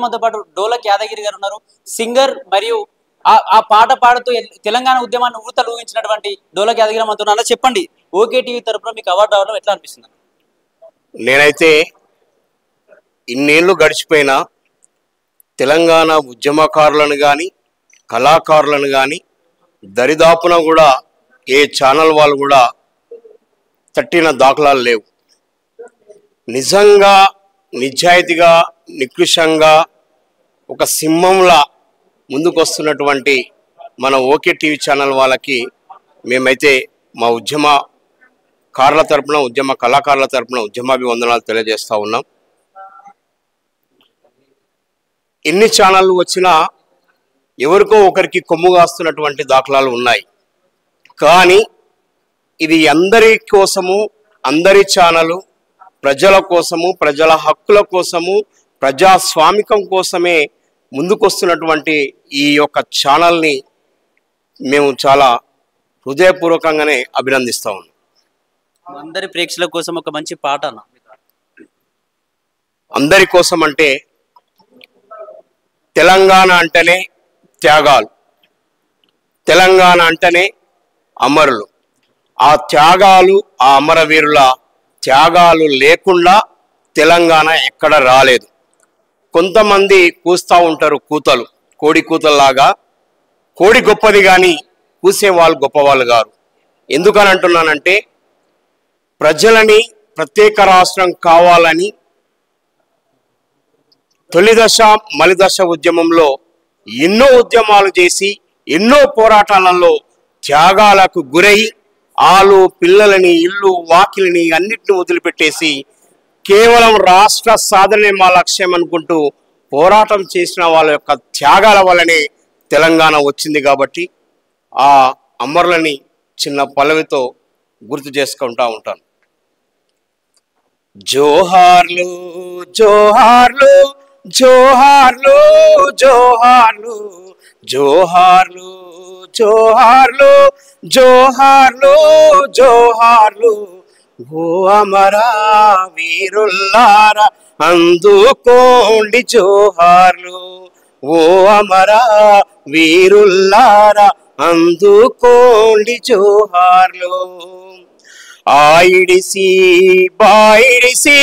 మనతో పాటు డోలక్ యాదగిరి గారు ఉన్నారు. సింగర్ మరియు ఆ పాట పాడుతూ తెలంగాణ ఉద్యమాన్ని ఊతలు ఊహించినటువంటి డోలక్ యాదగిరి మనతో ఉన్నారు. చెప్పండి, ఓకే టీవీ తరపున మీకు అవార్డు రావడం ఎట్లా అనిపిస్తుంది? నేనైతే ఇన్నేళ్ళు గడిచిపోయినా తెలంగాణ ఉద్యమకారులను కానీ కళాకారులను కానీ దరిదాపున కూడా ఏ ఛానల్ వాళ్ళు కూడా తట్టిన దాఖలాలు లేవు. నిజంగా నిజాయితీగా నికృషంగా ఒక సింహంలా ముందుకొస్తున్నటువంటి మన ఓకే టీవీ ఛానల్ వాళ్ళకి మేమైతే మా ఉద్యమకారుల తరపున ఉద్యమ కళాకారుల తరపున ఉద్యమాభివందనాలు తెలియజేస్తూ ఉన్నాం. ఎన్ని ఛానళ్ళు వచ్చినా ఎవరికో ఒకరికి కొమ్ము కాస్తున్నటువంటి దాఖలాలు ఉన్నాయి. కానీ ఇది అందరి కోసము, అందరి ఛానలు ప్రజల కోసము, ప్రజల హక్కుల కోసము, ప్రజాస్వామికం కోసమే ముందుకొస్తున్నటువంటి ఈ యొక్క ఛానల్ని మేము చాలా హృదయపూర్వకంగానే అభినందిస్తా ఉన్నాం. అందరి ప్రేక్షకుల కోసం ఒక మంచి పాట అన్న. అందరి కోసం అంటే తెలంగాణ అంటేనే త్యాగాలు, తెలంగాణ అంటేనే అమరులు. ఆ త్యాగాలు, ఆ అమరవీరుల త్యాగాలు లేకుండా తెలంగాణ ఎక్కడ రాలేదు. కొంతమంది కూస్తూ ఉంటారు కూతలు, కోడి కూతల్లాగా. కోడి గొప్పది కానీ కూసేవాళ్ళు గొప్పవాళ్ళు గారు. ఎందుకని అంటున్నానంటే ప్రజలని ప్రత్యేక రాష్ట్రం కావాలని తొలి దశ మలి దశ ఉద్యమంలో ఎన్నో ఉద్యమాలు చేసి ఎన్నో పోరాటాలలో త్యాగాలకు గురై ఆలు పిల్లలని ఇల్లు వాకిలిని అన్నిటిని వదిలిపెట్టేసి కేవలం రాష్ట్ర సాధనే మా లక్ష్యం అనుకుంటూ పోరాటం చేసిన వాళ్ళ యొక్క త్యాగాల వల్లనే తెలంగాణ వచ్చింది. కాబట్టి ఆ అమరులని చిన్న పల్లవితో గుర్తు చేసుకుంటూ ఉంటాను. జోహార్లు జోహార్లు జోహార్లు జోహార్లు జోహార్లు జోహార్లు జోహార్లు జోహార్లు ఓ అమరా వీరుల్లారా అందుకోండి జోహార్లు, ఓ అమరా వీరుల్లారా అందుకోండి జోహార్లు. ఆయిడిసి బాయిడిసి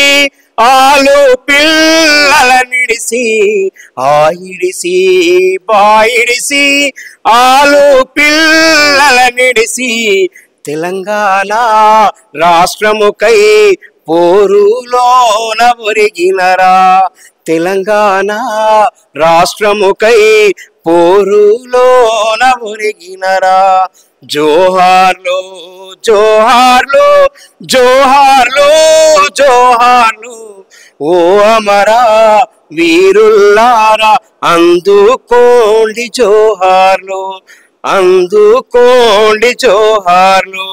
ఆలు పిల్లల నిడిసి, ఆయిడిసి బాయిడిసి ఆలు పిల్లల నిడిసి తెలంగాణ రాష్ట్రముకై పోరులోన ఒరిగినరా, తెలంగాణ రాష్ట్రముకై పోరులోన ఒరిగినరా. జోహార్లు జోహార్లు జోహార్లు జోహార్లు ఓ అమరా వీరుల్లారా అందుకోండి జోహార్లు, అందుకోండి జోహార్లు.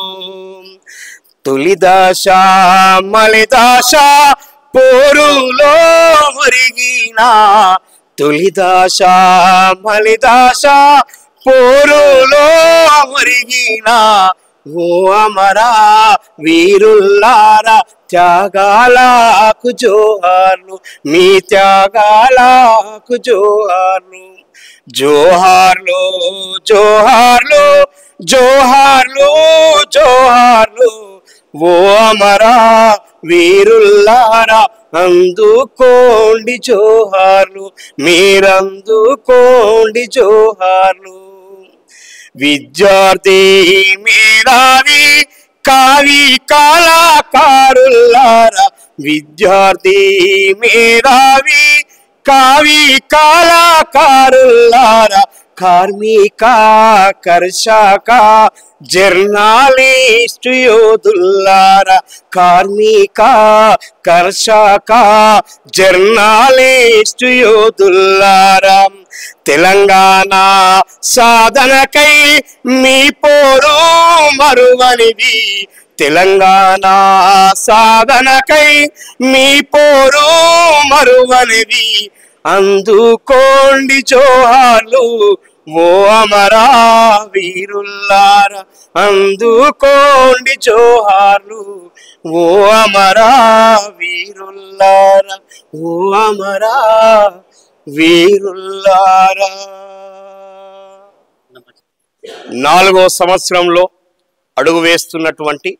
తొలి దశ మలి దశ పోరులో ఒరిగిన, తొలి దశ మలి దశ పోరులో ఒరిగిన ఓ అమరా వీరుల్లారా త్యాగాలకు జోహార్లు, మీ త్యాగాలకు జోహార్లు. జోహార్లు జోహార్లు జోహార్లు జోహార్లు ఓ అమరా వీరుల్లారా అందుకోండి జోహార్లు, మీరందుకోండి జోహార్లు. విద్యార్థి మేధావి కావి కళాకారులారా, విద్యార్థి మేధావి కావి కళాకారులారా, కార్మిక కర్షక జర్నలిస్టు యోధుల్లారా, కార్మిక కర్షక జర్నలిస్టు యోధుల్లారా. తెలంగాణ సాధనకై మీ పోరు మరువనిది, తెలంగాణ సాధనకై మీ పోరు మరువనిది అందుకోండి జోహార్లు, ఓ అమరా వీరుల్లారా అందుకోండి జోహార్లు, ఓ అమరా వీరుల్లారా, ఓ అమరా వీరుల్లారా. 4వ సంవత్సరంలో అడుగు వేస్తున్నటువంటి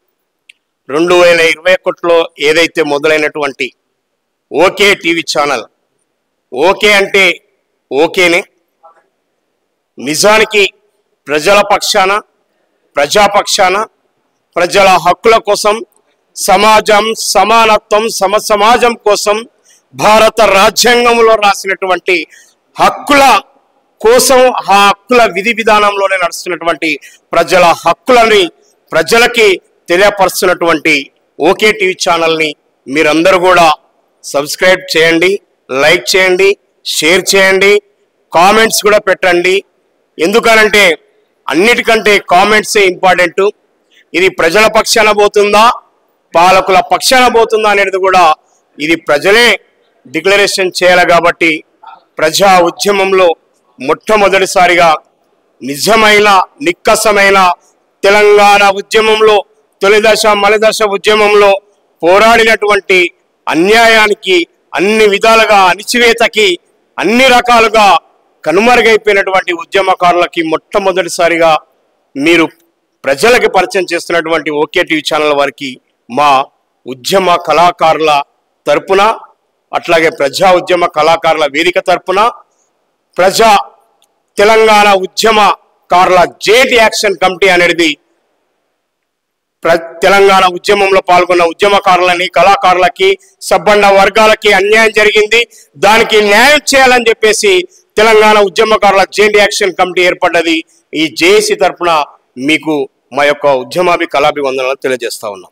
2021లో ఏదైతే మొదలైనటువంటి ఓకే టీవీ ఛానల్, ఓకే అంటే ఓకేనే, నిజానికి ప్రజల పక్షాన, ప్రజాపక్షాన, ప్రజల హక్కుల కోసం, సమాజం, సమానత్వం, సమసమాజం కోసం భారత రాజ్యాంగంలో రాసినటువంటి హక్కుల కోసం, ఆ హక్కుల విధి విధానంలోనే నడుస్తున్నటువంటి ప్రజల హక్కులని ప్రజలకి తెలియపరుస్తున్నటువంటి ఓకే టీవీ ఛానల్ని మీరందరూ కూడా సబ్స్క్రైబ్ చేయండి, లైక్ చేయండి, షేర్ చేయండి, కామెంట్స్ కూడా పెట్టండి. ఎందుకనంటే అన్నిటికంటే కామెంట్సే ఇంపార్టెంట్. ఇది ప్రజల పక్షాన పోతుందా, పాలకుల పక్షాన పోతుందా అనేది కూడా ఇది ప్రజలే డిక్లరేషన్ చేయాలి. కాబట్టి ప్రజా ఉద్యమంలో మొట్టమొదటిసారిగా నిజమైన నిక్కసమైన తెలంగాణ ఉద్యమంలో, తొలిదశ మలిదశ ఉద్యమంలో పోరాడినటువంటి అన్యాయానికి, అన్ని విధాలుగా అణిచివేతకి, అన్ని రకాలుగా కనుమరుగైపోయినటువంటి ఉద్యమకారులకి మొట్టమొదటిసారిగా మీరు ప్రజలకి పరిచయం చేస్తున్నటువంటి ఓకే టీవీ ఛానల్ వారికి మా ఉద్యమ కళాకారుల తరపున, అట్లాగే ప్రజా ఉద్యమ కళాకారుల వేదిక తరపున, ప్రజా తెలంగాణ ఉద్యమకారుల జేటి యాక్షన్ కమిటీ అనేది తెలంగాణ ఉద్యమంలో పాల్గొన్న ఉద్యమకారులని, కళాకారులకి, సబ్బండ వర్గాలకి అన్యాయం జరిగింది, దానికి న్యాయం చేయాలని చెప్పేసి తెలంగాణ ఉద్యమకారుల జేటి యాక్షన్ కమిటీ ఏర్పడ్డది. ఈ జేఏసీ తరఫున మీకు మా యొక్క ఉద్యమాభి కళాభివందనాలు తెలియజేస్తా ఉన్నాం.